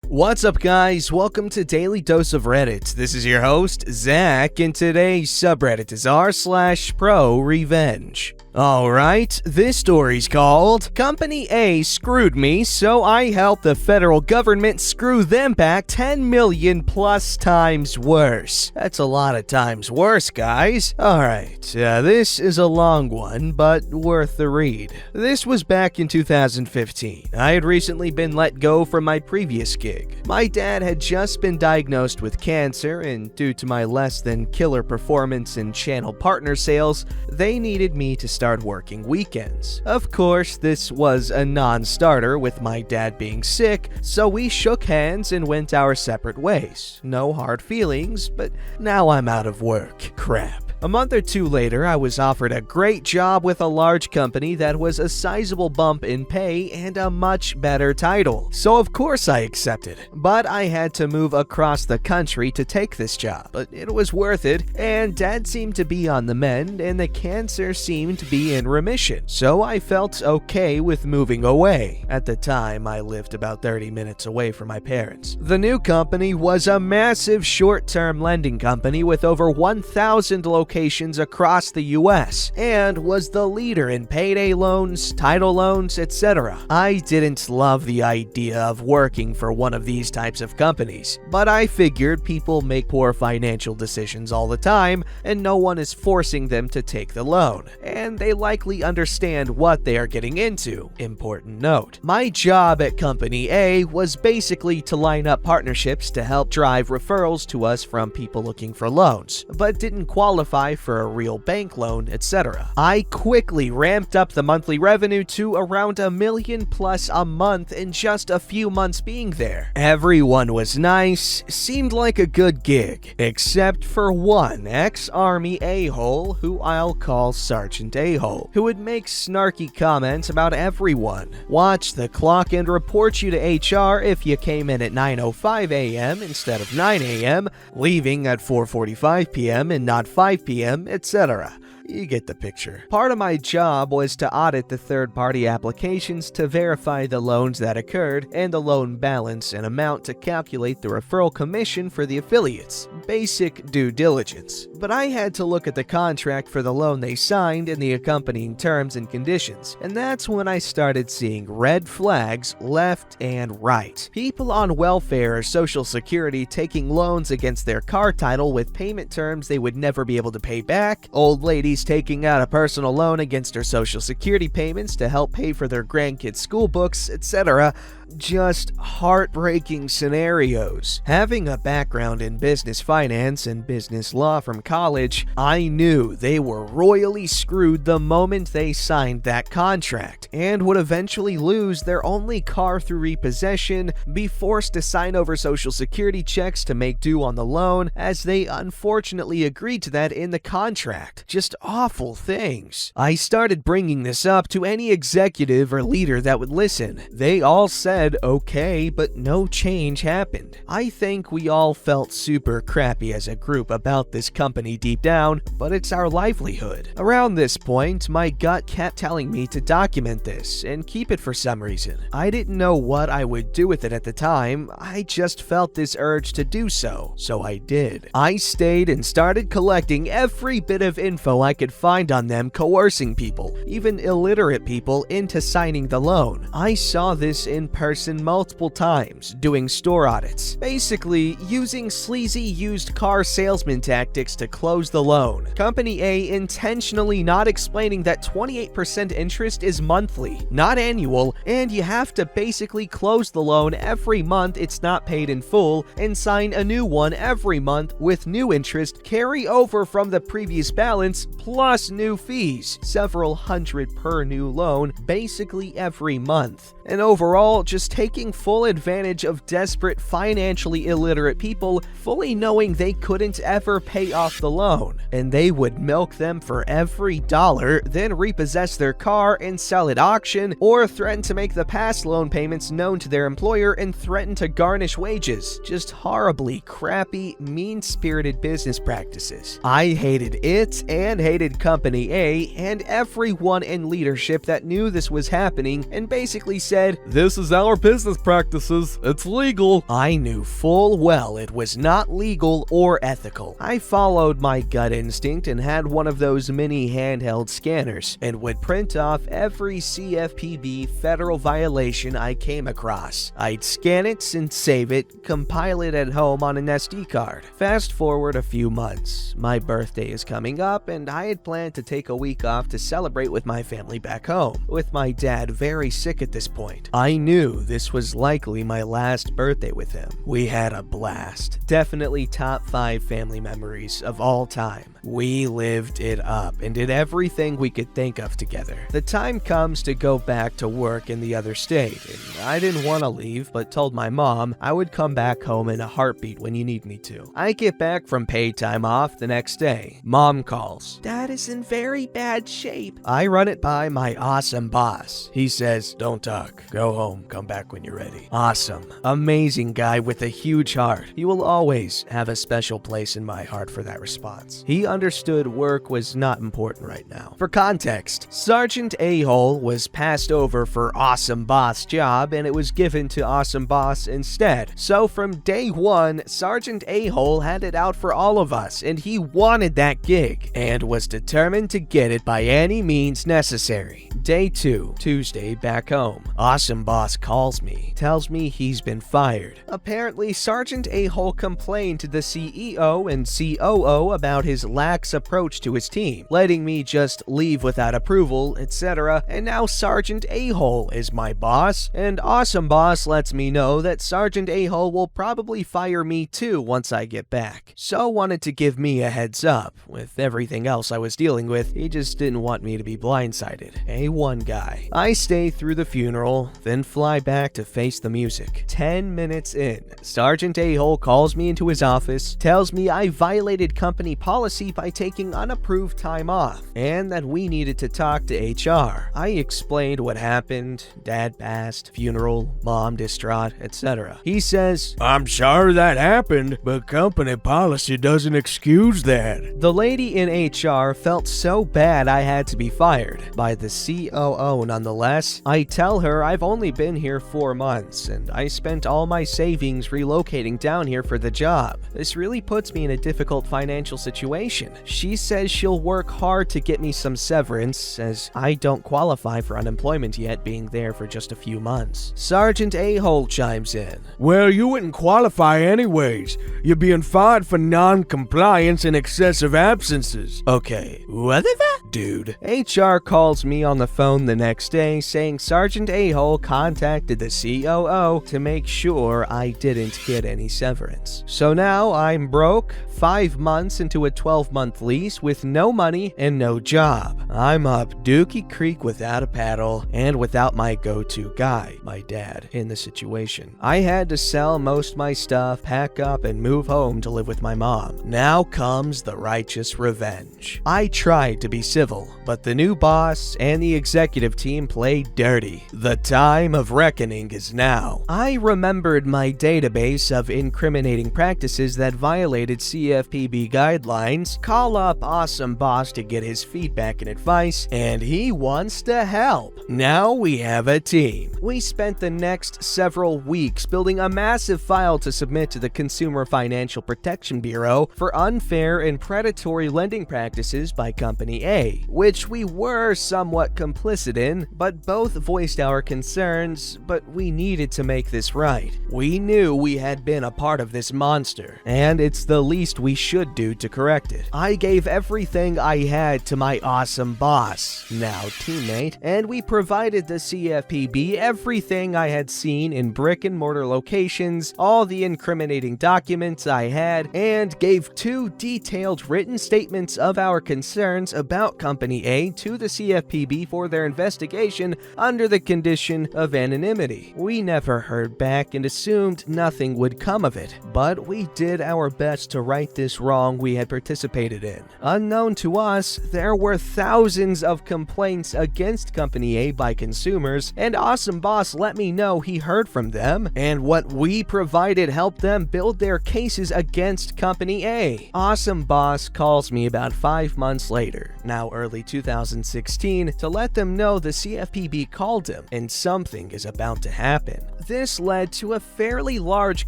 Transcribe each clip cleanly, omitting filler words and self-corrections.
What's up, guys? Welcome to Daily Dose of Reddit. This is your host, Zach, and today's subreddit is r/ProRevenge. Alright, this story's called Company A Screwed Me, so I helped the federal government screw them back 10 million plus times worse. That's a lot of times worse, guys. Alright, this is a long one, but worth the read. This was back in 2015. I had recently been let go from my previous gig. My dad had just been diagnosed with cancer, and due to my less than killer performance in channel partner sales, they needed me to start working weekends. Of course, this was a non-starter with my dad being sick, so we shook hands and went our separate ways. No hard feelings, but now I'm out of work. Crap. A month or two later, I was offered a great job with a large company that was a sizable bump in pay and a much better title. So of course I accepted. But I had to move across the country to take this job. But it was worth it, and Dad seemed to be on the mend, and the cancer seemed to be in remission. So I felt okay with moving away. At the time, I lived about 30 minutes away from my parents. The new company was a massive short-term lending company with over 1,000 locations across the US and was the leader in payday loans, title loans, etc. I didn't love the idea of working for one of these types of companies, but I figured people make poor financial decisions all the time and no one is forcing them to take the loan, and they likely understand what they are getting into. Important note. My job at Company A was basically to line up partnerships to help drive referrals to us from people looking for loans, but didn't qualify for a real bank loan, etc. I quickly ramped up the monthly revenue to around $1 million plus a month in just a few months being there. Everyone was nice, seemed like a good gig, except for one ex-army a-hole who I'll call Sergeant A-hole, who would make snarky comments about everyone, watch the clock and report you to HR if you came in at 9:05 a.m. instead of 9 a.m., leaving at 4:45 p.m. and not 5 p.m., etc. You get the picture. Part of my job was to audit the third-party applications to verify the loans that occurred and the loan balance and amount to calculate the referral commission for the affiliates. Basic due diligence. But I had to look at the contract for the loan they signed and the accompanying terms and conditions, and that's when I started seeing red flags left and right. People on welfare or social security taking loans against their car title with payment terms they would never be able to pay back, old ladies taking out a personal loan against their social security payments to help pay for their grandkids' school books, etc. Just heartbreaking scenarios. Having a background in business finance and business law from college, I knew they were royally screwed the moment they signed that contract and would eventually lose their only car through repossession, be forced to sign over social security checks to make due on the loan, as they unfortunately agreed to that in the contract. Just awful things. I started bringing this up to any executive or leader that would listen. They all said okay, but no change happened. I think we all felt super crappy as a group about this company deep down, but it's our livelihood. Around this point, my gut kept telling me to document this and keep it for some reason. I didn't know what I would do with it at the time, I just felt this urge to do so I did. I stayed and started collecting every bit of info I could find on them coercing people, even illiterate people, into signing the loan. I saw this in person multiple times, doing store audits, basically using sleazy used car salesman tactics to close the loan. Company A intentionally not explaining that 28% interest is monthly, not annual, and you have to basically close the loan every month it's not paid in full and sign a new one every month with new interest carry over from the previous balance plus new fees, several hundred per new loan, basically every month. And overall, just taking full advantage of desperate, financially illiterate people, fully knowing they couldn't ever pay off the loan, and they would milk them for every dollar, then repossess their car and sell at auction, or threaten to make the past loan payments known to their employer and threaten to garnish wages. Just horribly crappy, mean-spirited business practices. I hated it and hated Company A and everyone in leadership that knew this was happening and basically said said, "This is our business practices. It's legal." I knew full well it was not legal or ethical. I followed my gut instinct and had one of those mini handheld scanners and would print off every CFPB federal violation I came across. I'd scan it and save it, compile it at home on an SD card. Fast forward a few months. My birthday is coming up and I had planned to take a week off to celebrate with my family back home, with my dad very sick at this point. I knew this was likely my last birthday with him. We had a blast. Definitely top 5 family memories of all time. We lived it up and did everything we could think of together. The time comes to go back to work in the other state, and I didn't want to leave, but told my mom I would come back home in a heartbeat when you need me to. I get back from paid time off the next day. Mom calls. "Dad is in very bad shape." I run it by my awesome boss. He says, "Don't talk. Go home. Come back when you're ready." Awesome. Amazing guy with a huge heart. He will always have a special place in my heart for that response. He understood work was not important right now. For context, Sergeant A-Hole was passed over for Awesome Boss job and it was given to Awesome Boss instead. So from day one, Sergeant A-Hole had it out for all of us and he wanted that gig and was determined to get it by any means necessary. Day 2, Tuesday, back home. Awesome Boss calls me, tells me he's been fired. Apparently, Sergeant A-Hole complained to the CEO and COO about his lax approach to his team, letting me just leave without approval, etc. And now Sergeant A-Hole is my boss, and Awesome Boss lets me know that Sergeant A-Hole will probably fire me too once I get back. So wanted to give me a heads up. With everything else I was dealing with, he just didn't want me to be blindsided. A1 guy. I stay through the funeral, then fly back to face the music. 10 minutes in, Sergeant A-Hole calls me into his office, tells me I violated company policy by taking unapproved time off, and that we needed to talk to HR. I explained what happened, dad passed, funeral, mom distraught, etc. He says, "I'm sorry that happened, but company policy doesn't excuse that." The lady in HR felt so bad I had to be fired, by the COO nonetheless. I tell her I've only been here 4 months, and I spent all my savings relocating down here for the job. This really puts me in a difficult financial situation. She says she'll work hard to get me some severance, as I don't qualify for unemployment yet, being there for just a few months. Sergeant A-Hole chimes in. "Well, you wouldn't qualify anyways. You're being fired for non-compliance and excessive absences." Okay, what the dude? HR calls me on the phone the next day saying Sergeant A-Hole contacted the COO to make sure I didn't get any severance. So now I'm broke, 5 months into a 12-month lease with no money and no job. I'm up Dookie Creek without a paddle and without my go-to guy, my dad, in the situation. I had to sell most of my stuff, pack up, and move home to live with my mom. Now comes the righteous revenge. I tried to be civil, but the new boss and the executive team played dirty. The time of reckoning is now. I remembered my database of incriminating practices that violated CFPB guidelines, call up Awesome Boss to get his feedback and advice, and he wants to help. Now we have a team. We spent the next several weeks building a massive file to submit to the Consumer Financial Protection Bureau for unfair and predatory lending practices by Company A, which we were somewhat complicit in, but both voiced our concerns, but we needed to make this right. We knew we had been a part of this monster, and it's the least we should do to correct it. I gave everything I had to my awesome boss, now teammate, and we provided the CFPB everything I had seen in brick-and-mortar locations, all the incriminating documents I had, and gave 2 detailed written statements of our concerns about Company A to the CFPB for their investigation under the condition of anonymity. We never heard back and assumed nothing would come of it, but we did our best to right this wrong we had participated in. Unknown to us, there were thousands of complaints against Company A by consumers, and Awesome Boss let me know he heard from them, and what we provided helped them build their cases against Company A. Awesome Boss calls me about 5 months later, now early 2016, to let let them know the CFPB called him and something is about to happen. This led to a fairly large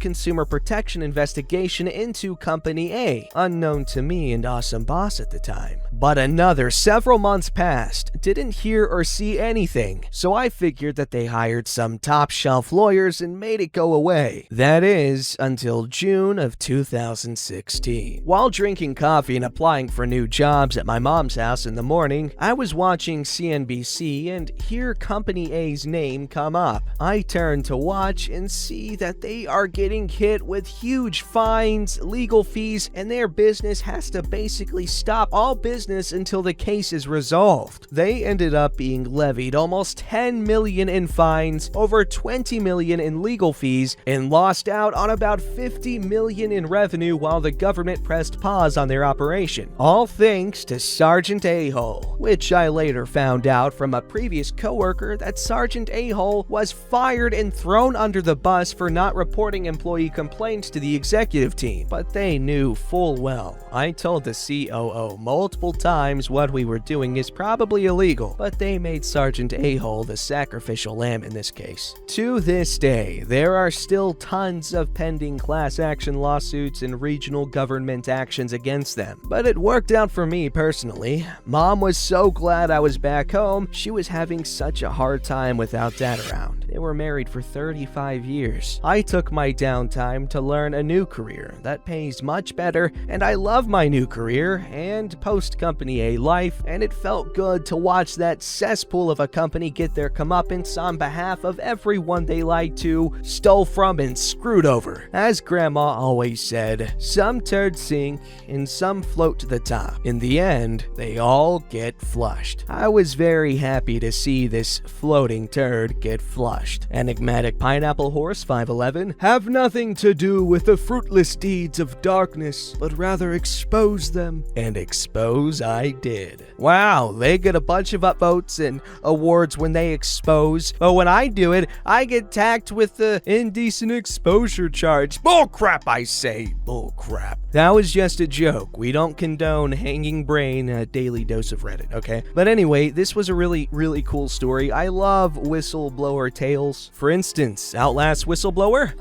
consumer protection investigation into Company A, unknown to me and Awesome Boss at the time. But another several months passed, didn't hear or see anything, so I figured that they hired some top-shelf lawyers and made it go away. That is, until June of 2016. While drinking coffee and applying for new jobs at my mom's house in the morning, I was watching CNBC and hear Company A's name come up. I turned to watch and see that they are getting hit with huge fines, legal fees, and their business has to basically stop all business until the case is resolved. They ended up being levied almost 10 million in fines, over 20 million in legal fees, and lost out on about 50 million in revenue while the government pressed pause on their operation. All thanks to Sergeant A-Hole, which I later found out from a previous coworker that Sergeant A-Hole was fired and thrown under the bus for not reporting employee complaints to the executive team. But they knew full well. I told the COO multiple times what we were doing is probably illegal, but they made Sergeant A-Hole the sacrificial lamb in this case. To this day, there are still tons of pending class action lawsuits and regional government actions against them. But it worked out for me personally. Mom was so glad I was back home. She was having such a hard time without Dad around. They were married for 35 years. I took my downtime to learn a new career that pays much better, and I love my new career and post-Company A life, and it felt good to watch that cesspool of a company get their comeuppance on behalf of everyone they lied to, stole from, and screwed over. As Grandma always said, some turds sink and some float to the top. In the end, they all get flushed. I was very happy to see this floating turd get flushed. Enigmatic Pineapple Horse 511, have nothing to do with the fruitless deeds of darkness, but rather expose them. And expose I did. Wow, they get a bunch of upvotes and awards when they expose, but when I do it, I get tagged with the indecent exposure charge. Bullcrap, I say, bullcrap. That was just a joke. We don't condone hanging brain, a daily dose of Reddit, okay? But anyway, this was a really cool story. I love whistleblower tales. For instance, Outlast Whistleblower?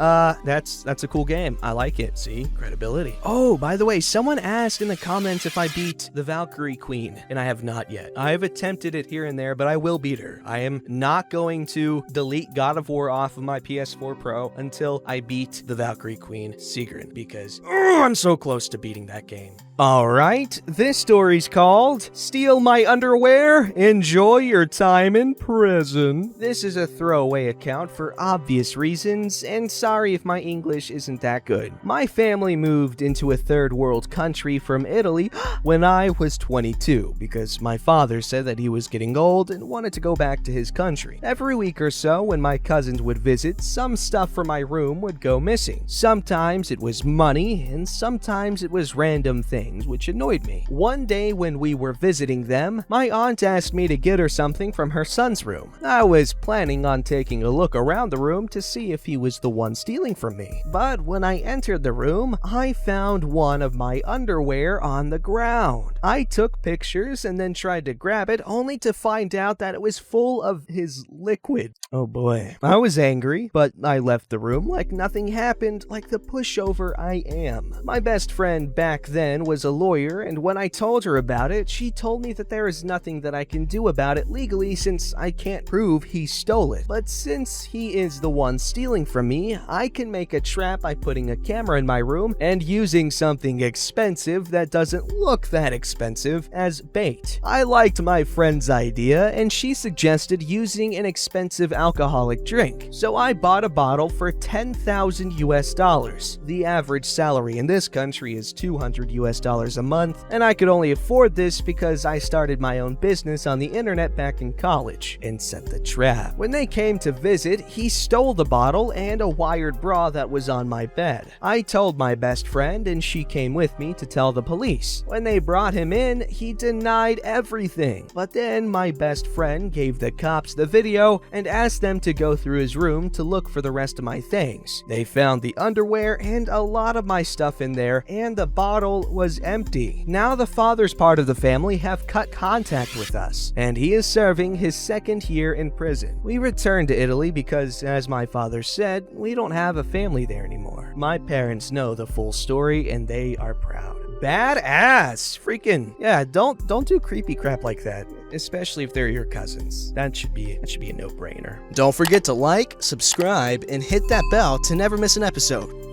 That's a cool game. I like it. See? Credibility. Oh, by the way, someone asked in the comments if I beat the Valkyrie Queen, and I have not yet. I have attempted it here and there, but I will beat her. I am not going to delete God of War off of my PS4 Pro until I beat the Valkyrie Queen, Sigrun, because I'm so close to beating that game. Alright, this story's called Steal My Underwear, Enjoy Your Time in Prison. This is a throwaway account for obvious reasons, and sorry if my English isn't that good. My family moved into a third world country from Italy when I was 22, because my father said that he was getting old and wanted to go back to his country. Every week or so, when my cousins would visit, some stuff from my room would go missing. Sometimes it was money, and sometimes it was random things, which annoyed me. One day when we were visiting them, my aunt asked me to get her something from her son's room. I was planning on taking a look around the room to see if he was the one stealing from me. But when I entered the room, I found one of my underwear on the ground. I took pictures and then tried to grab it, only to find out that it was full of his liquid. Oh boy. I was angry, but I left the room like nothing happened, like the pushover I am. My best friend back then was a lawyer, and when I told her about it, she told me that there is nothing that I can do about it legally since I can't prove he stole it. But since he is the one stealing from me, I can make a trap by putting a camera in my room and using something expensive that doesn't look that expensive as bait. I liked my friend's idea, and she suggested using an expensive alcoholic drink. So I bought a bottle for $10,000 US. The average salary in this country is $200 US a month, and I could only afford this because I started my own business on the internet back in college and set the trap. When they came to to visit, he stole the bottle and a wired bra that was on my bed. I told my best friend and she came with me to tell the police. When they brought him in, he denied everything. But then my best friend gave the cops the video and asked them to go through his room to look for the rest of my things. They found the underwear and a lot of my stuff in there, and the bottle was empty. Now the father's part of the family have cut contact with us, and he is serving his second year in prison. We returned to Italy because, as my father said, we don't have a family there anymore. My parents know the full story and they are proud. Badass! Freaking yeah, don't do creepy crap like that, especially if they're your cousins. That should be a no-brainer. Don't forget to like, subscribe, and hit that bell to never miss an episode.